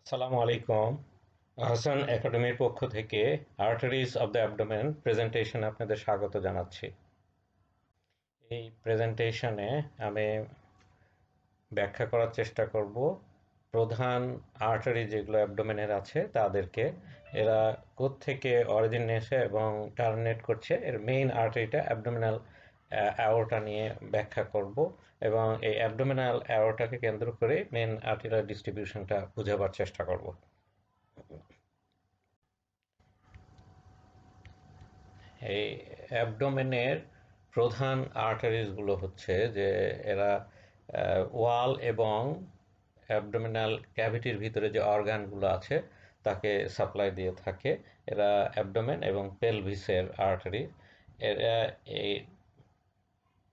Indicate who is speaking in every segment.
Speaker 1: আসসালামু আলাইকুম। আহসান একাডেমির পক্ষ থেকে আর্টারিজ অব দ্য অ্যাবডোমেন প্রেজেন্টেশনে আপনাদের স্বাগত জানাচ্ছি। এই প্রেজেন্টেশনে আমি ব্যাখ্যা করার চেষ্টা করব প্রধান আর্টারি যেগুলো অ্যাবডোমেনের আছে তাদেরকে, এরা কোত্থেকে অরিজিন এসে এবং টার্মিনেট করছে, এর মেইন আর্টারিটা অ্যাবডোমিনাল অ্যাওর্টা নিয়ে ব্যাখ্যা করব এবং এই অ্যাবডোমিনাল অ্যাওর্টাকে কেন্দ্র করে মেইন আর্টেরিয়াল ডিস্ট্রিবিউশনটা বোঝাবার চেষ্টা করব। এই অ্যাবডোমেনের প্রধান আর্টারিজগুলো হচ্ছে যে এরা ওয়াল এবং অ্যাবডোমিনাল ক্যাভিটির ভিতরে যে অর্গানগুলো আছে তাকে সাপ্লাই দিয়ে থাকে। এরা অ্যাবডোমেন এবং পেলভিসের আর্টারি। এরা এই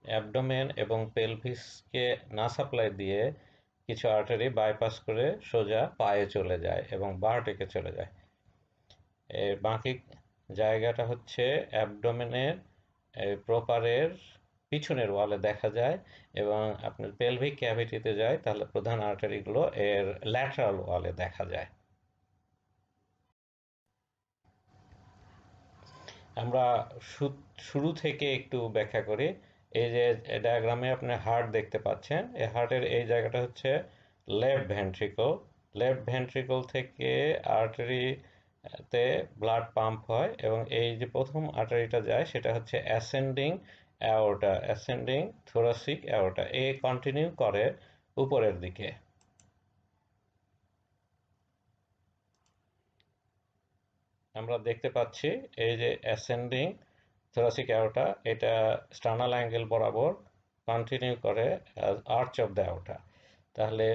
Speaker 1: অ্যাবডোমেন এবং পেলভিসকে না সাপ্লাই দিয়ে কিছু আর্টারি বাইপাস করে সোজা পায়ে চলে যায় এবং ভার্টেক্সে চলে যায়। এর বাকি জায়গাটা হচ্ছে অ্যাবডোমেনের প্রপারের পিছনের ওয়ালে দেখা যায় এবং আপনার পেলভিক ক্যাভিটিতে যায় তাহলে প্রধান আর্টারিগুলো এর ল্যাটারাল ওয়ালে দেখা যায়। আমরা শুরু থেকে একটু ব্যাখ্যা করি। এই যে ডায়াগ্রামে আপনি হার্ট দেখতে পাচ্ছেন, এই হার্টের এই জায়গাটা হচ্ছে লেফট ভেন্ট্রিকল। লেফট ভেন্ট্রিকল থেকে আর্টারিতে ব্লাড পাম্প হয় এবং এই যে প্রথম আর্টারিটা যায় সেটা হচ্ছে ascending aorta, ascending thoracic aorta, এ কন্টিনিউ করে উপরের দিকে। আমরা দেখতে পাচ্ছি এই যে অ্যাসেন্ডিং থোরাসিক অ্যাওর্টা, এটা স্টার্নাল অ্যাঙ্গেল বরাবর কন্টিনিউ করে আর্চ অফ দ্য অ্যাওর্টা। তাহলে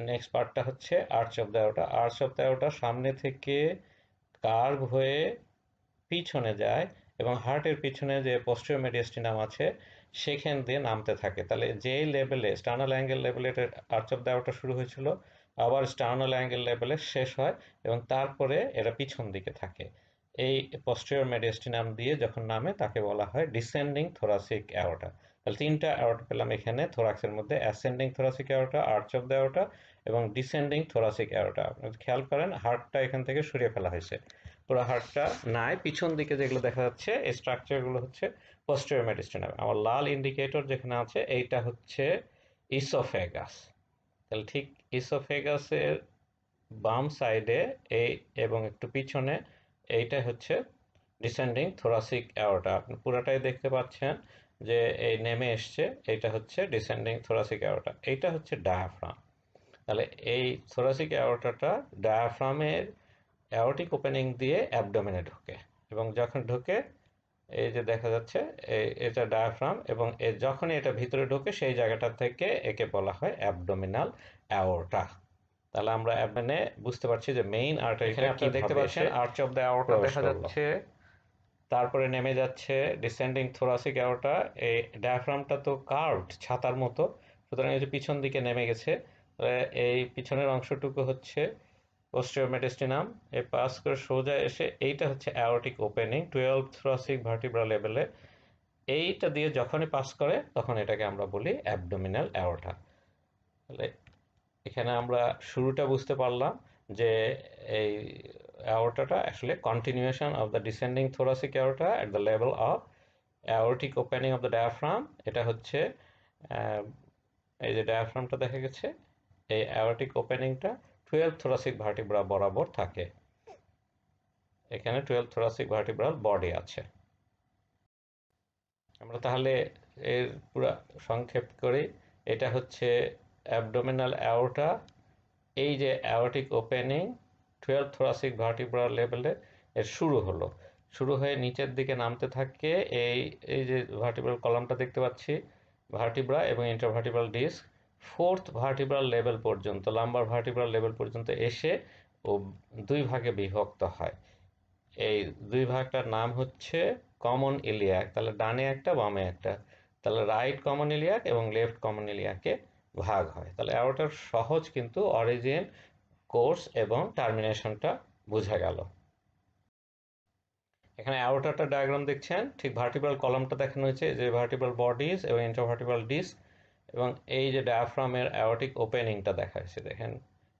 Speaker 1: নেক্সট পার্টটা হচ্ছে arch of the aorta. Arch of the aorta সামনে থেকে কার্ভ হয়ে পিছনে যায় এবং হার্টের পিছনে যে পোস্টেরিয়র মেডিয়াস্টিনাম আছে সেখান দিয়ে নামতে থাকে। তাহলে যেই লেভেলে স্টার্নাল অ্যাঙ্গেল লেভেলে এটা আর্চ অফ দ্য অ্যাওর্টা শুরু হয়েছিল, আবার স্টার্নাল অ্যাঙ্গেল লেভেলে শেষ হয় এবং তারপরে এরা পিছন দিকে থাকে। এই পোস্টেরিয়র মেডিয়াস্টিনাম দিয়ে যখন নামে তাকে বলা হয় ডিসেন্ডিং থোরাসিক অ্যাওর্টা। তাহলে তিনটা অ্যাওর্টা পেলাম এখানে থোরাক্সের মধ্যে, ascending thoracic aorta, arch of the aorta এবং ডিসেন্ডিং থোরাসিক অ্যাওর্টা। আপনি খেয়াল করেন হার্টটা এখান থেকে সরিয়ে ফেলা হয়েছে, পুরো হার্টটা নাই। পিছন দিকে যেগুলো দেখা যাচ্ছে এই স্ট্রাকচারগুলো হচ্ছে পোস্টেরিয়র মেডিস্টিনাম। আমার লাল ইন্ডিকেটর যেখানে আছে এইটা হচ্ছে ইসোফেগাস। তাহলে ঠিক ইসোফেগাসের বাম সাইডে এই এবং একটু পিছনে এইটা হচ্ছে ডিসেন্ডিং থোরাসিক অ্যাওর্টা। আপনি পুরাটাই দেখতে পাচ্ছেন যে এই নেমে এসছে, এইটা হচ্ছে ডিসেন্ডিং থোরাসিক অ্যাওর্টা, এইটা হচ্ছে ডায়াফ্রাম। তাহলে এই থোরাসিক অ্যাওর্টাটা ডায়াফ্রামের অ্যাওর্টিক ওপেনিং দিয়ে অ্যাবডোমেনে ঢোকে এবং যখন ঢোকে এই যে দেখা যাচ্ছে এটা ডায়াফ্রাম এবং যখনই এটা ভিতরে ঢোকে সেই জায়গাটা থেকে একে বলা হয় অ্যাবডোমিনাল অ্যাওর্টা। তাহলে আমরা অ্যাবডোমেনে বুঝতে পারছি যে মেইন আর্টারিটা আপনারা দেখতে পাচ্ছেন আর্চ অফ দ্য অ্যাওর্টা দেখা যাচ্ছে, তারপরে নেমে যাচ্ছে ডিসেন্ডিং থোরাসিক অ্যাওর্টা। এই ডায়াফ্রামটা তো কার্ভড ছাতার মতো, সুতরাং এই যে পিছন দিকে নেমে গেছে। এই পিছনের অংশটুকু হচ্ছে পোস্টেরিয়র মেডিস্টিনাম, এই পাস করে সোজা এসে এইটা হচ্ছে অ্যাওর্টিক ওপেনিং 12 থোরাসিক ভার্টিব্রা লেভেলে। এইটা দিয়ে যখনই পাস করে তখন এটাকে আমরা বলি অ্যাবডোমিনাল অ্যাওর্টা। তাহলে এখানে আমরা শুরুটা বুঝতে পারলাম যে এই অ্যাওর্টাটা আসলে continuation of the descending thoracic aorta at the level of aortic opening of the diaphragm. এটা হচ্ছে এই যে ডায়াফ্রামটা দেখা গেছে, এই অ্যাওর্টিক ওপেনিংটা 12 থোরাসিক ভার্টিব্রা বরাবর থাকে। এখানে 12 থোরাসিক ভার্টিব্রাল বডি আছে। আমরা তাহলে এর পুরো সংক্ষেপ করি। এটা হচ্ছে অ্যাবডোমিনাল অ্যাওর্টা। এই যে অ্যাওর্টিক ওপেনিং 12 থোরাসিক ভার্টিব্রাল লেভেলে এর শুরু হলো, শুরু হয়ে নিচের দিকে নামতে থাকে। এই এই যে ভার্টিব্রাল কলামটা দেখতে পাচ্ছি, ভার্টিব্রা এবং intervertebral disk fourth vertebral level পর্যন্ত, লাম্বার ভার্টিব্রাল লেভেল পর্যন্ত এসে ও দুই ভাগে বিভক্ত হয়। এই দুই ভাগটার নাম হচ্ছে কমন ইলিয়াক। তাহলে ডানে একটা বামে একটা, তাহলে রাইট কমন ইলিয়াক এবং লেফট কমন ইলিয়াকে ভাগ হয়। তাহলে অ্যাওর্টার সহজ কিন্তু অরিজিন, কোর্স এবং টার্মিনেশনটা বোঝা গেল। এখানে অ্যাওর্টারটা ডায়াগ্রাম দেখছেন, ঠিক ভার্টিব্রাল কলামটা দেখানো হয়েছে যে ভার্টিব্রাল বডিজ এবং ইন্টারভার্টিব্রাল ডিস্ক এবং এই যে ডায়াফ্রামের অ্যাওর্টিক ওপেনিংটা দেখা হয়েছে। দেখেন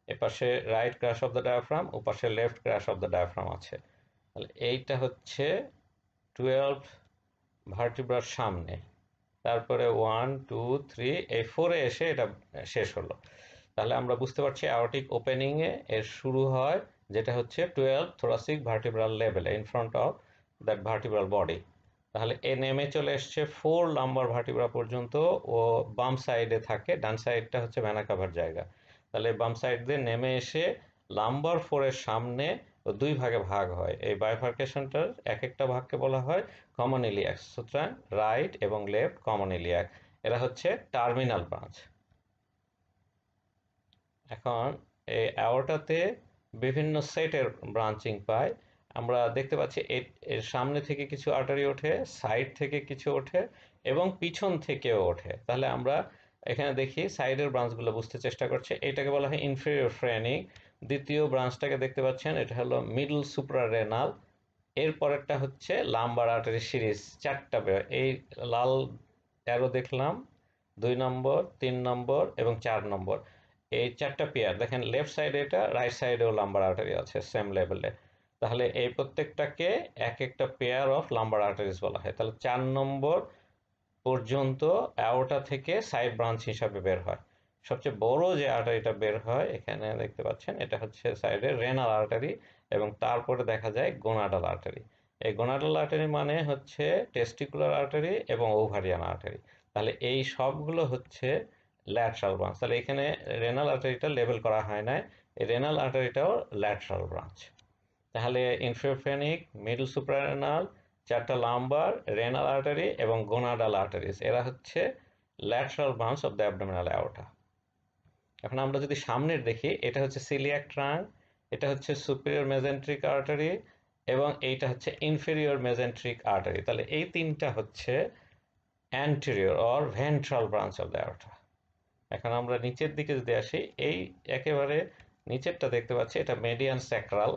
Speaker 1: এপাশে right crus of the diaphragm, ওপাশে left crus of the diaphragm আছে। তাহলে এইটা হচ্ছে 12 ভার্টিব্রার সামনে, তারপরে 1 2 3 এই 4-এ এসে এটা শেষ হলো। তাহলে আমরা বুঝতে পারছি অ্যাওর্টিক ওপেনিংয়ে এর শুরু হয়, যেটা হচ্ছে 12 thoracic vertebral level in front of that vertebral body। তাহলে এ নেমে চলে এসছে 4 লাম্বার ভার্টিব্রা পর্যন্ত, ও বাম সাইডে থাকে, ডান সাইডটা হচ্ছে ভেনা কাভার জায়গা। তাহলে বাম সাইড দিয়ে নেমে এসে লাম্বার 4-এর সামনে ও দুই ভাগে ভাগ হয়। এই বাইফার্কেশনটার এক একটা ভাগকে বলা হয় কমন ইলিয়াক। সুতরাং রাইট এবং লেফট কমন ইলিয়াক, এরা হচ্ছে টার্মিনাল ব্রাঞ্চ। এখন এই অ্যাওর্টাতে বিভিন্ন সেটের ব্রাঞ্চিং পায়। আমরা দেখতে পাচ্ছি এর সামনে থেকে কিছু আর্টারি ওঠে, সাইড থেকে কিছু ওঠে এবং পিছন থেকেও ওঠে। তাহলে আমরা এখানে দেখি সাইডের ব্রাঞ্চগুলো বুঝতে চেষ্টা করছে। এটাকে বলা হয় ইনফেরিয়র ফ্রেনিক। দ্বিতীয় ব্রাঞ্চটাকে দেখতে পাচ্ছেন, এটা হলো মিডল সুপ্রারেনাল। এর পরেরটা হচ্ছে লাম্বার আর্টারি সিরিজ, চারটা এই লাল অ্যারো দেখলাম, 2 নম্বর, 3 নম্বর এবং 4 নম্বর, এই চারটা পেয়ার দেখেন। লেফট সাইডে এটা, রাইট সাইডেও লাম্বার আর্টারি আছে সেম লেভেলে। তাহলে এই প্রত্যেকটাকে এক একটা পেয়ার অফ লাম্বার আর্টারিজ বলা হয়। তাহলে 4 নম্বর পর্যন্ত অ্যাওর্টা থেকে সাইড ব্রাঞ্চ হিসাবে বের হয়। সবচেয়ে বড় যে আর্টারিটা বের হয় এখানে দেখতে পাচ্ছেন, এটা হচ্ছে সাইডে রেনাল আর্টারি, এবং তারপরে দেখা যায় গোনাডাল আর্টারি। এই গোনাডাল আর্টারি মানে হচ্ছে টেস্টিকুলার আর্টারি এবং ওভারিয়ান আর্টারি। তাহলে এই সবগুলো হচ্ছে ল্যাটারাল ব্রাঞ্চ। তাহলে এখানে রেনাল আর্টারিটা লেবেল করা হয় না, এই রেনাল আর্টারিটাও ল্যাটারাল ব্রাঞ্চ। তাহলে ইনফেরিয়র, মিডল সুপ্রারেনাল, চারটা লাম্বার, রেনাল আর্টারি এবং গোনাডাল আর্টারিজ, এরা হচ্ছে lateral branch of the abdominal aorta. এখন আমরা যদি সামনের দেখি, এটা হচ্ছে সিলিয়াক ট্রাঙ্ক, এটা হচ্ছে সুপিরিয়র মেজেন্ট্রিক আর্টারি এবং এইটা হচ্ছে ইনফেরিয়র মেজেন্ট্রিক আর্টারি। তাহলে এই তিনটা হচ্ছে anterior or ventral branch of the aorta. এখন আমরা নিচের দিকে যদি আসি, এই একেবারে নিচেরটা দেখতে পাচ্ছি, এটা মেডিয়ান স্যাক্রাল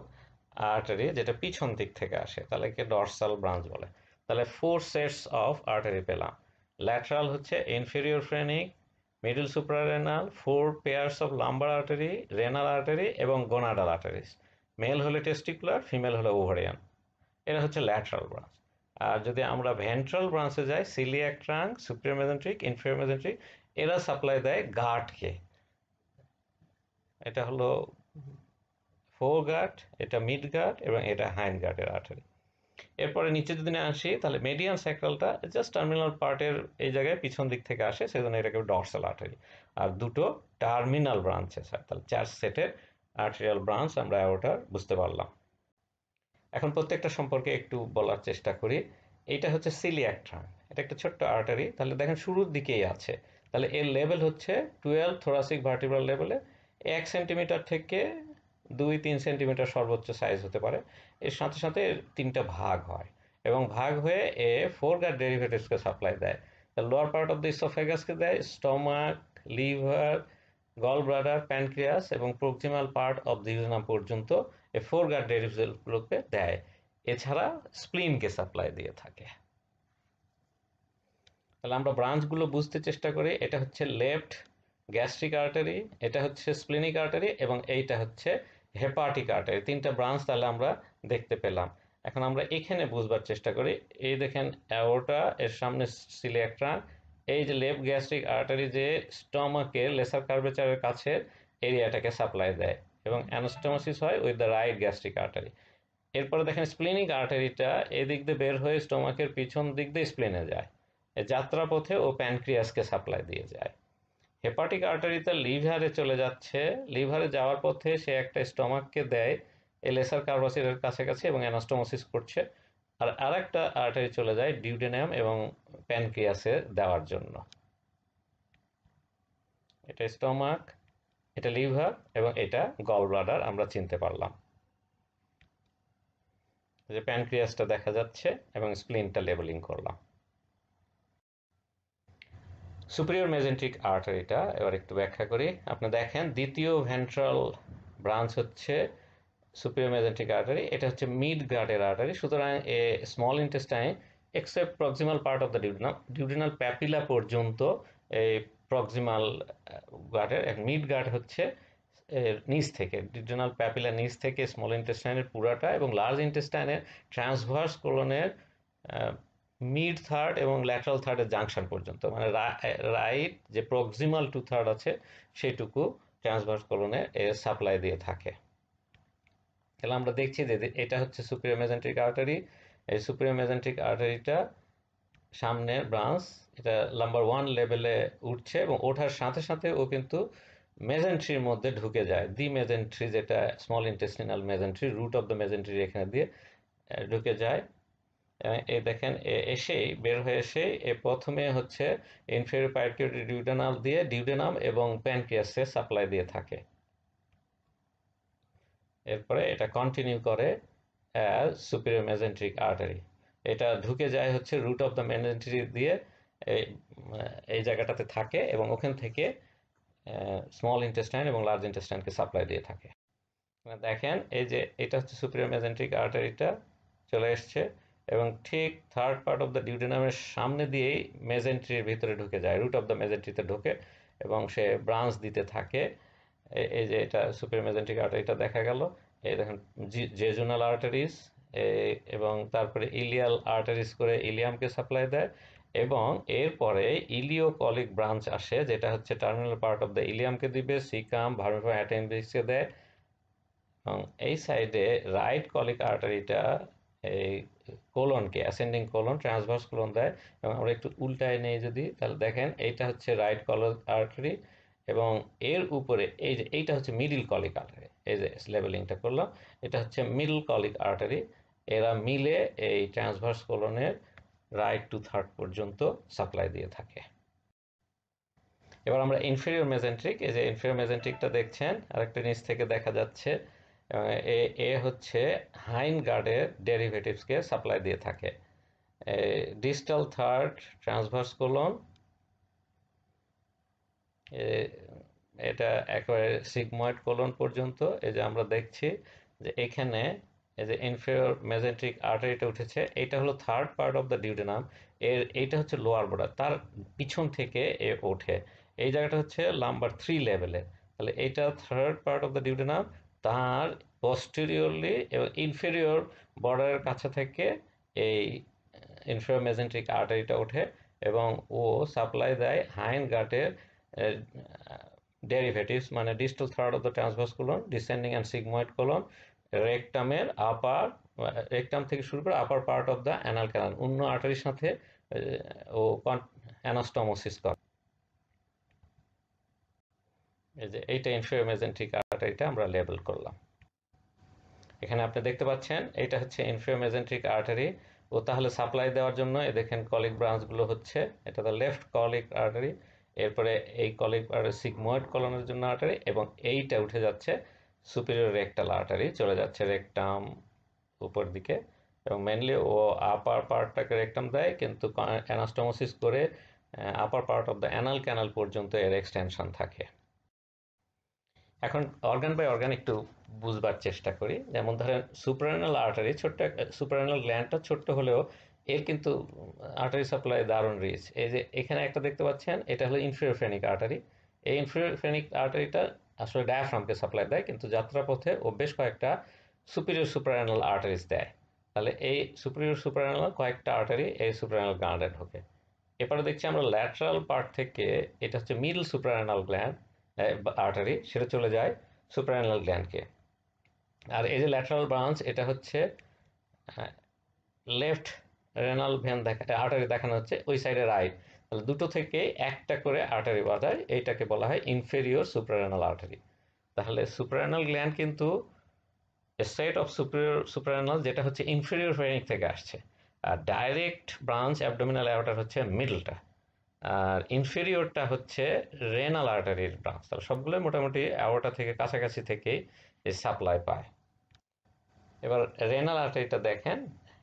Speaker 1: আর্টারি, যেটা পিছন দিক থেকে আসে, তাহলে একে ডরসাল ব্রাঞ্চ বলে। তাহলে 4 সেটস অফ আর্টারি পেলাম। ল্যাটারাল হচ্ছে inferior phrenic, middle suprarenal, 4 pairs of lumber artery, renal artery এবং গোনাডাল আর্টারিজ। মেল হলে টেস্টিকুলার, ফিমেল হলে ওভারিয়ান। এরা হচ্ছে ল্যাটারাল ব্রাঞ্চ। আর যদি আমরা ভেন্ট্রাল ব্রাঞ্চে যাই, সিলিয়াক ট্রাঙ্ক, সুপিরিয়র মেজেন্ট্রিক, ইনফেরিয়র মেজেন্ট্রিক, এরা সাপ্লাই দেয় গার্ডকে। এটা হলো ফোর গার্ড, এটা মিড গার্ড এবং এটা হাইন্ড গার্ডের আর্টারি। এরপরে নিচে যদি না আসি, তাহলে মেডিয়ান স্যাক্রালটা জাস্ট টার্মিনাল পার্টের এই জায়গায় পিছন দিক থেকে আসে, সেজন্য এটাকে ডরসাল আর্টারি। আর দুটো টার্মিনাল ব্রাঞ্চ আছে। তাহলে 4 সেটের আর্টেরিয়াল ব্রাঞ্চ আমরা ওটা বুঝতে পারলাম। এখন প্রত্যেকটা সম্পর্কে একটু বলার চেষ্টা করি। এইটা হচ্ছে সিলিয়াক ট্রাঙ্ক, এটা একটা ছোট্ট আর্টারি। তাহলে দেখেন শুরুর দিকেই আছে। তাহলে এর লেভেল হচ্ছে 12 থোরাসিক ভার্টিব্রাল লেভেলে, 1 সেন্টিমিটার থেকে 2-3 সেন্টিমিটার সর্বোচ্চ সাইজ হতে পারে। এর সাথে সাথে এর তিনটা ভাগ হয় এবং ভাগ হয়ে এ 4 গার্ড ডেরিভেটিভসকে সাপ্লাই দেয়। লোয়ার পার্ট অফ দ্য ইসোফেগাসকে দেয় stomach, liver, gall bladder, pancreas এবং proximal part of the duodenum পর্যন্ত এই 4 গার্ড ডেরিভেটিভসগুলোকে দেয়। এছাড়া স্প্লিনকে সাপ্লাই দিয়ে থাকে। তাহলে আমরা ব্রাঞ্চগুলো বুঝতে চেষ্টা করি। এটা হচ্ছে লেফট গ্যাস্ট্রিক আর্টারি, এটা হচ্ছে স্প্লিনিক আর্টারি এবং এইটা হচ্ছে হেপাটিক আর্টারি। তিনটা ব্রাঞ্চ তাহলে আমরা দেখতে পেলাম। এখন আমরা এখানে বুঝবার চেষ্টা করি। এই দেখেন অ্যাওর্টা, এর সামনে সিলিয়াক ট্রাঙ্ক, এই যে লেফট গ্যাস্ট্রিক আর্টারি যে স্টমাকের লেসার কার্ভেচারের কাছে এরিয়াটাকে সাপ্লাই দেয় এবং অ্যানাস্টোমোসিস হয় with the right gastric artery. এরপরে দেখেন স্প্লিনিক আর্টারিটা এদিক দিয়ে বের হয়ে স্টোমাকের পিছন দিক দিয়ে স্প্লিনে যায়, যাত্রাপথে ও প্যানক্রিয়াসকে সাপ্লাই দিয়ে যায়। হেপাটিক আর্টারিতে লিভারে চলে যাচ্ছে, লিভারে যাওয়ার পথে সে একটা স্টমাককে দেয় এই লেসার কার্ভাসের কাছাকাছি এবং অ্যানাস্টোমোসিস করছে। আর আরেকটা আর্টারি চলে যায় ডিউডেনাম এবং প্যানক্রিয়াসে দেওয়ার জন্য। এটা স্টমাক, এটা লিভার এবং এটা গল ব্লাডার আমরা চিনতে পারলাম, যে প্যানক্রিয়াসটা দেখা যাচ্ছে এবং স্প্লিনটা লেবেলিং করলাম। সুপিরিয়র মেজেন্ট্রিক আর্টারিটা এবার একটু ব্যাখ্যা করি। আপনি দেখেন দ্বিতীয় ভেন্ট্রাল ব্রাঞ্চ হচ্ছে সুপিরিয়র মেজেন্ট্রিক আর্টারি, এটা হচ্ছে মিড গার্ডের আর্টারি। সুতরাং এ small intestine except proximal part of the duodenal papilla পর্যন্ত এই প্রক্সিমাল গার্ডের। মিড গার্ড হচ্ছে এর নিচ থেকে, ডিউডেনাল প্যাপিলার নিচ থেকে স্মল ইন্টেস্টাইনের পুরাটা এবং লার্জ ইন্টেস্টাইনের ট্রান্সভার্স কোলনের মিড থার্ড এবং ল্যাটারাল থার্ডের জাংশন পর্যন্ত, মানে রাইট যে প্রক্সিমাল টু থার্ড আছে সেইটুকু ট্রান্সভার্স কোলনে এর সাপ্লাই দিয়ে থাকে। তাহলে আমরা দেখছি যে এটা হচ্ছে সুপিরিয়র মেজেন্ট্রিক আর্টারি। এই সুপিরিয়র মেজেন্ট্রিক আর্টারিটা সামনের ব্রাঞ্চ, এটা নাম্বার 1 লেভেলে উঠছে এবং ওঠার সাথে সাথে ও কিন্তু মেজেন্ট্রির মধ্যে ঢুকে যায়। দি মেজেন্ট্রি, যেটা small intestinal mesentery, root of the mesentery এখানে দিয়ে ঢুকে যায়। এই দেখেন এসেই বের হয়ে এসেই প্রথমে হচ্ছে ইনফেরিয়র পাইটিউটারি ডিউডেনাল দিয়ে ডিউডেনাম এবং প্যানক্রিয়াসে সাপ্লাই দিয়ে থাকে। এরপরে এটা কন্টিনিউ করে অ্যাজ সুপিরিয়র মেজেন্ট্রিক আর্টারি। এটা ঢুকে যায় হচ্ছে রুট অফ দ্য মেজেন্ট্রি দিয়ে, এই জায়গাটাতে থাকে এবং ওখান থেকে স্মল ইন্টেস্টাইন এবং লার্জ ইন্টেস্টাইনকে সাপ্লাই দিয়ে থাকে। দেখেন এই যে এটা হচ্ছে সুপিরিয়র মেজেন্ট্রিক আর্টারিটা চলে এসছে এবং ঠিক থার্ড পার্ট অফ দ্য ডিউডেনামের সামনে দিয়েই মেজেন্ট্রির ভিতরে ঢুকে যায়, রুট অফ দ্য মেজেন্ট্রিতে ঢুকে এবং সে ব্রাঞ্চ দিতে থাকে। এই যে এটা সুপিরিয়র মেজেন্ট্রিক আর্টারিটা দেখা গেল। এই দেখেন জেজুনাল আর্টারিস এবং তারপরে ইলিয়াল আর্টারিস করে ইলিয়ামকে সাপ্লাই দেয় এবং এরপরে ইলিওকলিক ব্রাঞ্চ আসে, যেটা হচ্ছে টার্মিনাল পার্ট অফ দ্য ইলিয়ামকে দিবে, সিকাম ভার্মিফার্ম অ্যাটেন্ডিক্সকে দেয় এবং এই সাইডে রাইট কলিক আর্টারিটা এই কোলনকে, অ্যাসেন্ডিং কোলন, ট্রান্সভার্স কোলন দেয়। এবং আমরা একটু উল্টায় নেই যদি, তাহলে দেখেন এইটা হচ্ছে রাইট কলিক আর্টারি এবং এর উপরে এই যে এইটা হচ্ছে মিডল কলিক আর্টারি। এই যে লেবেলিংটা করলাম, এটা হচ্ছে মিডল কলিক আর্টারি। এরা মিলে এই ট্রান্সভার্স কোলনের রাইট টু থার্ড পর্যন্ত সাপ্লাই দিয়ে থাকে। এবার আমরা ইনফেরিয়র মেজেন্ট্রিক, এই যে ইনফেরিয়র মেজেন্ট্রিকটা দেখছেন আরেকটা নিচ থেকে দেখা যাচ্ছে, এ হচ্ছে হাইন গার্ডের ডেরিভেটিভসকে সাপ্লাই দিয়ে থাকে। ডিস্টাল থার্ড ট্রান্সভার্স কোলন, এটা একেবারে সিগময়েড কোলন পর্যন্ত। এই যে আমরা দেখছি যে এখানে এই যে ইনফেরিয়র মেজেন্ট্রিক আর্টারিটা উঠেছে, এটা হলো third part of the duodenum, এইটা হচ্ছে লোয়ার বর্ডার, তার পিছন থেকে এ ওঠে। এই জায়গাটা হচ্ছে নাম্বার 3 লেভেলে, তাহলে এইটা third part of the duodenum, তার পস্টেরিয়রলি এবং ইনফেরিয়র বর্ডারের কাছে থেকে এই ইনফেরিয়র মেজেন্ট্রিক আর্টারিটা ওঠে এবং ও সাপ্লাই দেয় হাইন গাটের ডেরিভেটিভস, মানে distal third of the transverse colon, descending and sigmoid colon, রেকটামের আপার, রেকটাম থেকে শুরু করে upper part of the anal canal, অন্য আর্টারির সাথে ও অ্যানাস্টোমোসিস করে। এই যে এইটা ইনফেরিয়র মেজেন্ট্রিক আর্টারিটা আমরা লেবেল করলাম। এখানে আপনি দেখতে পাচ্ছেন এটা হচ্ছে ইনফেরিয়র মেজেন্ট্রিক আর্টারি। ও তাহলে সাপ্লাই দেওয়ার জন্য এ দেখেন কলিক ব্রাঞ্চগুলো হচ্ছে, এটা তো লেফট কলিক আর্টারি, এরপরে এই কলিক সিগময়েড কলনের জন্য আর্টারি এবং এইটা উঠে যাচ্ছে সুপিরিয়র রেকটাল আর্টারি, চলে যাচ্ছে রেকটাম উপর দিকে এবং মেনলি ও আপার পার্টটাকে রেকটাম দেয়, কিন্তু অ্যানাস্টোমোসিস করে upper part of the anal canal পর্যন্ত এর এক্সটেনশন থাকে। এখন অর্গান বাই অর্গান একটু বুঝবার চেষ্টা করি। যেমন ধরেন সুপ্রারেনাল আর্টারি, ছোট্ট সুপ্রারেনাল গ্ল্যান্ডটা ছোট্ট হলেও এর কিন্তু আর্টারি সাপ্লাই দারুণ রিচ। এই যে এখানে একটা দেখতে পাচ্ছেন, এটা হলো ইনফেরিয়র ফেনিক আর্টারি। এই ইনফেরিয়র ফেনিক আর্টারিটা আসলে ডায়াফ্রামকে সাপ্লাই দেয়, কিন্তু যাত্রাপথে ও বেশ কয়েকটা সুপিরিয়র সুপ্রারেনাল আর্টারিজ দেয়। তাহলে এই সুপিরিয়র সুপ্রারেনাল কয়েকটা আর্টারি এই সুপ্রারেনাল গ্ল্যান্ডে ঢোকে। এরপরে দেখছি আমরা ল্যাটারাল পার্ট থেকে, এটা হচ্ছে মিডল সুপ্রারেনাল গ্ল্যান্ড আর্টারি, সেটা চলে যায় সুপ্রারেনাল গ্ল্যান্ডকে। আর এই যে ল্যাটারাল ব্রাঞ্চ, এটা হচ্ছে লেফট রেনাল ভেন আর্টারি দেখানো হচ্ছে, ওই সাইডে রাইট, তাহলে দুটো থেকে একটা করে আর্টারি বাঁধায়, এইটাকে বলা হয় ইনফেরিয়র সুপ্রারেনাল আর্টারি। তাহলে সুপ্রারেনাল গ্ল্যান্ড কিন্তু সেট অফ সুপিরিয়র সুপ্রারেনাল, যেটা হচ্ছে ইনফেরিয়র ফেনিক থেকে আসছে, আর ডাইরেক্ট ব্রাঞ্চ অ্যাবডোমিনাল অ্যাওর্টার হচ্ছে মিডলটা, আর ইনফেরিয়রটা হচ্ছে রেনাল আর্টারির ব্রাঞ্চ। তাহলে সবগুলো মোটামুটি অ্যাওর্টা থেকে কাছাকাছি থেকেই সাপ্লাই পায়। এবার রেনাল আর্টারিটা দেখেন,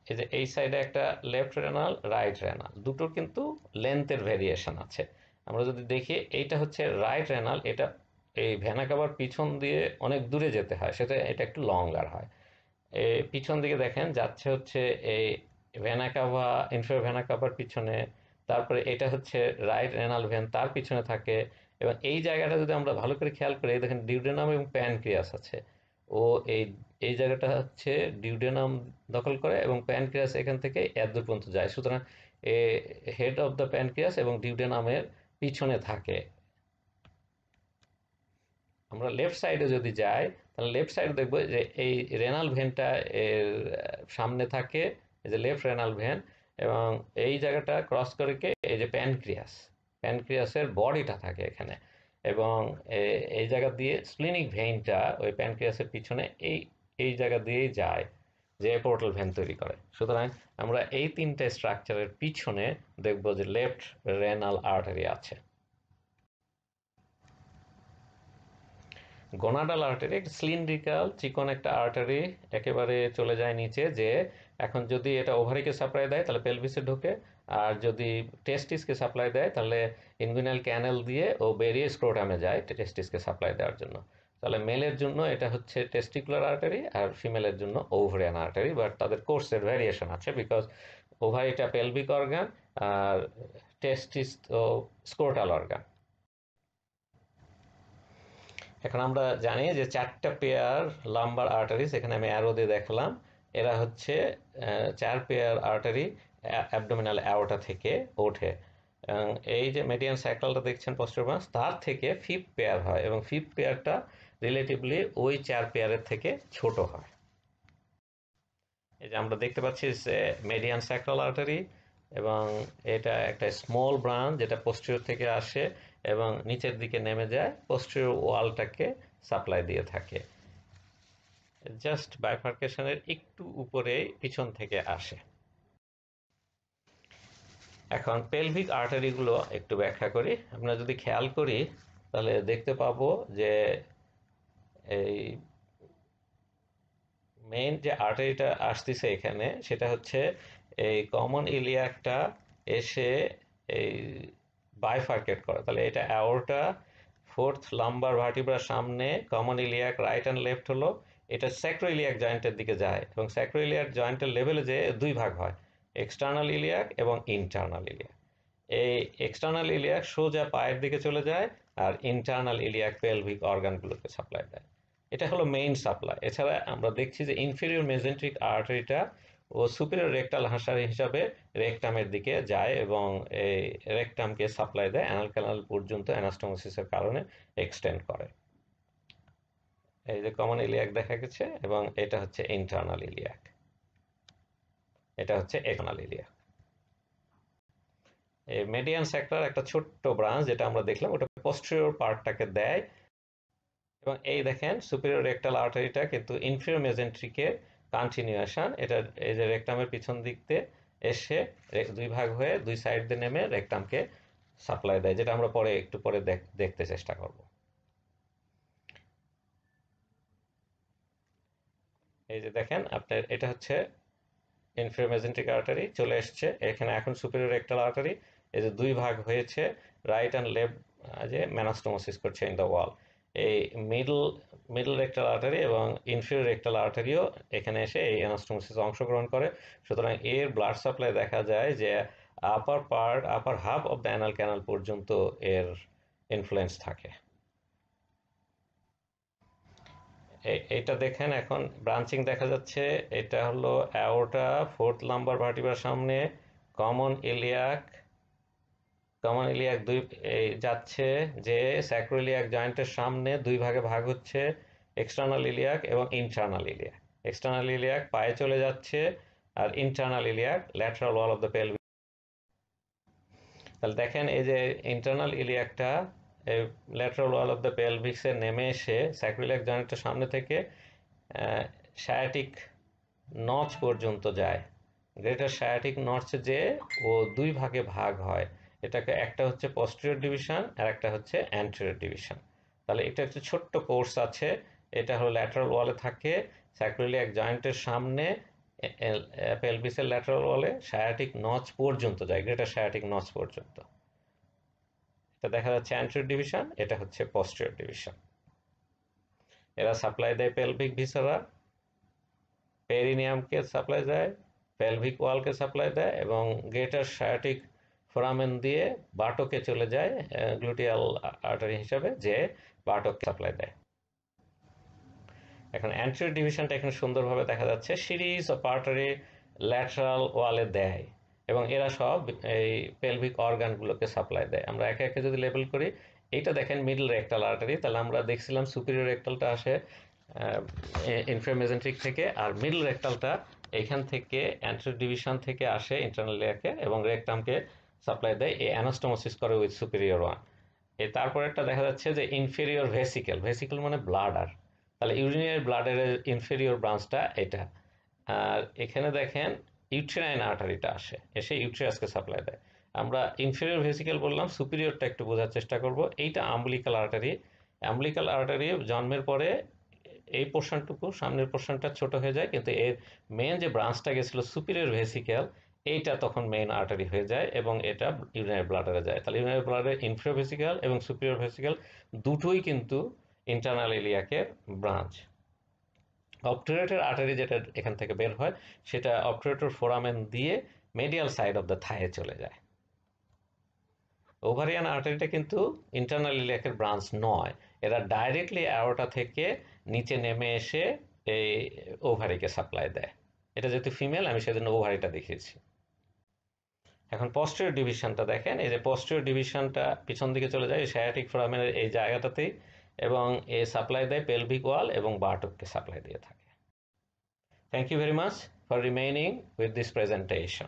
Speaker 1: এই যে এই সাইডে একটা লেফট রেনাল, রাইট রেনাল, দুটোর কিন্তু লেন্থের ভেরিয়েশন আছে। আমরা যদি দেখি এইটা হচ্ছে রাইট রেনাল, এটা এই ভেনা কাভার পিছন দিয়ে অনেক দূরে যেতে হয়, সেটা এটা একটু লঙ্গার হয়। পিছন দিকে দেখেন যাচ্ছে হচ্ছে এই vena CAVA, inferior vena cover পিছনে, তারপরে এটা হচ্ছে রাইট রেনাল ভেন, তার পিছনে থাকে এবং এই জায়গাটা যদি আমরা ভালো করে খেয়াল করি, দেখেন ডিউডেনাম এবং প্যানক্রিয়াস আছে। ও এই এই জায়গাটা হচ্ছে ডিউডেনাম দখল করে এবং প্যানক্রিয়াস এখান থেকে এত পর্যন্ত যায়। সুতরাং হেড অফ দ্য প্যানক্রিয়াস এবং ডিউডেনামের পিছনে থাকে। আমরা লেফট সাইডে যদি যাই, তাহলে লেফট সাইডে দেখবো যে এই রেনাল ভেনটা এর সামনে থাকে, এই যে লেফট রেনাল ভেন, এবং এই জায়গাটা ক্রস করে কে এই যে প্যানক্রিয়াস, প্যানক্রিয়াসের বডিটা থাকে এখানে, এবং এই জায়গা দিয়ে স্প্লিনিক ভেইনটা ওই প্যানক্রিয়াসের পিছনে এই এই জায়গা দিয়েই যায়, যে পোর্টাল ভেন তৈরি করে। সুতরাং আমরা এই তিনটে স্ট্রাকচারের পিছনে দেখবো যে লেফট রেনাল আর্টারি আছে। গোনাডাল আর্টারি সিলিন্ড্রিক্যাল চিকন একটা আর্টারি, একেবারে চলে যায় নিচে, যে এখন যদি এটা ওভারিকে সাপ্লাই দেয় তাহলে পেলভিসে ঢোকে, আর যদি টেস্টিসকে সাপ্লাই দেয় তাহলে ইনগুইনাল ক্যানেল দিয়ে ও বেরিয়ে স্ক্রোটামে যায় টেস্টিসকে সাপ্লাই দেওয়ার জন্য। তাহলে মেলের জন্য এটা হচ্ছে টেস্টিকুলার আর্টারি, আর ফিমেলের জন্য ওভারিয়ান আর্টারি, বাট তাদের কোর্সের ভ্যারিয়েশন আছে, বিকজ ওভারিটা পেলভিক অর্গান আর টেস্টিস ও স্ক্রোটাল অর্গান। এখন আমরা জানি যে 4টা পেয়ার লাম্বার আর্টারিজ, এখানে আমি অ্যারো দিয়ে দেখালাম, এরা হচ্ছে 4 পেয়ার আর্টারি অ্যাবডোমিনাল অ্যাওর্টা থেকে ওঠে। এই যে মেডিয়ান স্যাক্রালটা দেখছেন পোস্টেরিয়র ব্রাঞ্চ, তার থেকে 5th পেয়ার হয়, এবং 5th পেয়ারটা রিলেটিভলি ওই 4 পেয়ারের থেকে ছোট হয়। এই যে আমরা দেখতে পাচ্ছি যে মেডিয়ান স্যাক্রাল আর্টারি, এবং এটা একটা স্মল ব্রাঞ্চ যেটা পোস্টেরিয়র থেকে আসে এবং নিচের দিকে নেমে যায়, পোস্টেরিয়র ওয়ালটাকে সাপ্লাই দিয়ে থাকে, জাস্ট বাইফার্কেশনের একটু উপরে পিছন থেকে আসে। এখন পেলভিক আর্টারিগুলো একটু ব্যাখ্যা করি। আমরা যদি খেয়াল করি তাহলে দেখতে পাবো যে এই মেইন যে আর্টারিটা আসতেছে এখানে, সেটা হচ্ছে এই কমন ইলিয়াকটা এসে এই বাইফার্কেট করে। তাহলে এটা অ্যাওর্টা, 4th লাম্বার ভার্টিব্রার সামনে common iliac right and left হলো, এটা স্যাক্রো ইলিয়াক জয়েন্টের দিকে যায়, এবং স্যাক্রো ইলিয়াক জয়েন্টের লেভেলে যে 2 ভাগ হয়, এক্সটার্নাল ইলিয়াক এবং ইন্টারনাল ইলিয়াক। এই এক্সটার্নাল ইলিয়াক সোজা পায়ের দিকে চলে যায়, আর ইন্টারনাল ইলিয়াক পেলভিক অর্গানগুলোকে সাপ্লাই দেয়। এটা হলো মেইন সাপ্লাই। এছাড়া আমরা দেখছি যে ইনফেরিয়র মেজেন্ট্রিক আর্টারিটা ও সুপিরিয়র রেকটাল হাসারি হিসাবে রেকটামের দিকে যায়, এবং এই রেকটামকে সাপ্লাই দেয়, অ্যানাল ক্যানাল পর্যন্ত অ্যানাস্টোমোসিসের কারণে এক্সটেন্ড করে। এই যে কমন ইলিয়াক দেখা গেছে, এবং এটা হচ্ছে ইন্টারনাল ইলিয়াক, এটা হচ্ছে এক্সটার্নাল ইলিয়াক। এই মেডিয়ান সেক্টর একটা ছোট্ট ব্রাঞ্চ যেটা আমরা দেখলাম, ওটা পোস্টেরিয়র পার্টটাকে দেয়, এবং এই দেখেন সুপিরিয়র রেকটাল আর্টারিটা কিন্তু ইনফেরিয়র মেজেন্ট্রিকের কন্টিনিউয়েশন, এটা এই যে রেকটামের পিছন দিক দিয়ে এসে 2 ভাগ হয়ে 2 সাইড দিয়ে নেমে রেকটামকে সাপ্লাই দেয়, যেটা আমরা পরে একটু পরে দেখতে চেষ্টা করব। এই যে দেখেন আপনার, এটা হচ্ছে ইনফেরিয়র মেজেন্ট্রিক আর্টারি চলে এসছে এখানে, এখন সুপিরিয়র রেকটাল আর্টারি এই যে 2 ভাগ হয়েছে, রাইট অ্যান্ড লেফট যে ম্যানাস্টোমোসিস করছে ইন দ্য ওয়াল। এই মিডল রেকটাল আর্টারি এবং ইনফেরিয়র রেকটাল আর্টারিও এখানে এসে এই অ্যানাস্টোমোসিসে অংশগ্রহণ করে। সুতরাং এর ব্লাড সাপ্লাই দেখা যায় যে আপার half of the anal canal পর্যন্ত এর ইনফ্লুয়েন্স থাকে। এইটা দেখেন এখন ব্রাঞ্চিং দেখা যাচ্ছে, এটা হলো অ্যাওর্টা, 4th লাম্বার ভার্টিব্রার সামনে কমন ইলিয়াক, কমন ইলিয়াক যাচ্ছে যে স্যাক্রো ইলিয়াক জয়েন্টের সামনে 2 ভাগে ভাগ হচ্ছে, এক্সটার্নাল ইলিয়াক এবং ইন্টারনাল ইলিয়াক। এক্সটার্নাল ইলিয়াক পায়ে চলে যাচ্ছে, আর internal iliac lateral wall of the pelvis. তাহলে দেখেন এই যে ইন্টারনাল ইলিয়াকটা ল্যাটারাল ওয়াল অফ দ্য পেলভিক্সে নেমে এসে স্যাক্রো ইলিয়াক জয়েন্টের সামনে থেকে সায়াটিক নচ পর্যন্ত যায়, গ্রেটার সায়াটিক নচে যে ও 2 ভাগে ভাগ হয়, এটাকে একটা হচ্ছে পোস্টেরিয়র ডিভিশন আর একটা হচ্ছে অ্যান্টেরিয়র ডিভিশন। তাহলে এটা হচ্ছে ছোট্ট কোর্স আছে, এটা হলো ল্যাটারাল ওয়ালে থাকে, স্যাক্রোইলিয়াক জয়েন্টের সামনে পেলভিসের ল্যাটারাল ওয়ালে সায়াটিক নচ পর্যন্ত যায়, গ্রেটার সায়াটিক নচ পর্যন্ত। এটা দেখা যাচ্ছে অ্যান্টেরিয়র ডিভিশন, এটা হচ্ছে পোস্টেরিয়র ডিভিশন। এরা সাপ্লাই দেয় পেলভিক ভিসেরা, পেরিনিয়ামকে সাপ্লাই দেয়, পেলভিক ওয়ালকে সাপ্লাই দেয়, এবং গ্রেটার সায়াটিক ফোরামেন দিয়ে বাটোকে চলে যায় গ্লুটিয়াল আর্টারি হিসাবে, যে বাটোকে সাপ্লাই দেয়। এখন অ্যান্টেরিয়র ডিভিশনটা এখানে সুন্দরভাবে দেখা যাচ্ছে, সিরিজ অফ আর্টারি ল্যাটারাল ওয়ালে দেয় এবং এরা সব এই পেলভিক অর্গানগুলোকে সাপ্লাই দেয়। আমরা একে একে যদি লেবেল করি, এইটা দেখেন মিডল রেক্টাল আর্টারি, তাহলে আমরা দেখছিলাম সুপিরিয়র রেক্টালটা আসে ইনফেরিয়র মেজেন্ট্রিক থেকে, আর মিডল রেক্টালটা এইখান থেকে অ্যান্টেরিয়র ডিভিশন থেকে আসে ইন্টারনাল লেয়ারকে এবং রেকটামকে সাপ্লাই দেয়, এই অ্যানাস্টোমোসিস করে উইথ সুপিরিয়র ওয়ান। তারপর একটা দেখা যাচ্ছে যে ইনফেরিয়র ভেসিকেল, ভেসিকেল মানে ব্লাডার, তাহলে ইউরিনারি ব্লাডারের ইনফেরিয়র ব্রাঞ্চটা এটা। আর এখানে দেখেন ইউট্রাইন আর্টারিটা আসে, এসে ইউট্রাসকে সাপ্লাই দেয়। আমরা ইনফেরিয়র ভেসিকেল বললাম, সুপিরিয়রটা একটু বোঝার চেষ্টা করব। এইটা আম্বলিকাল আর্টারি। আম্বলিকাল আর্টারি জন্মের পরে এই পোর্শনটুকু, সামনের পোর্শনটা ছোট হয়ে যায়, কিন্তু এর মেন যে ব্রাঞ্চটা গেছিল সুপিরিয়র ভেসিকেল, এইটা তখন মেইন আর্টারি হয়ে যায় এবং এটা ইউরিনারি ব্লাডারে যায়। তাহলে ইউরিনারি ব্লাডারে ইনফেরিয়র ভেসিকেল এবং সুপিরিয়র ভেসিকেল দুটোই কিন্তু ইন্টারনাল ইলিয়াকের ব্রাঞ্চ। অবটুরেটর আর্টারি যেটা এখান থেকে বের হয়, সেটা অবটুরেটর ফোরামেন দিয়ে মেডিয়াল সাইড অফ দ্য থায়ে চলে যায়। ওভারিয়ান আর্টারিটা কিন্তু ইন্টারনাল ইলিয়াকের ব্রাঞ্চ নয়, এরা ডাইরেক্টলি অ্যাওর্টা থেকে নিচে নেমে এসে এই ওভারিকে সাপ্লাই দেয়। এটা যেহেতু ফিমেল, আমি সেজন্য ওভারিটা দেখিয়েছি। এখন পস্টেরিয়র ডিভিশনটা দেখেন, এই যে পস্টেরিয়র ডিভিশনটা পিছন দিকে চলে যায় সায়াটিক ফোরামের এই জায়গাটাতেই, এবং এ সাপ্লাই দেয় পেলভিক ওয়াল এবং বারটককে সাপ্লাই দিয়ে থাকে। Thank you very much for remaining with this presentation.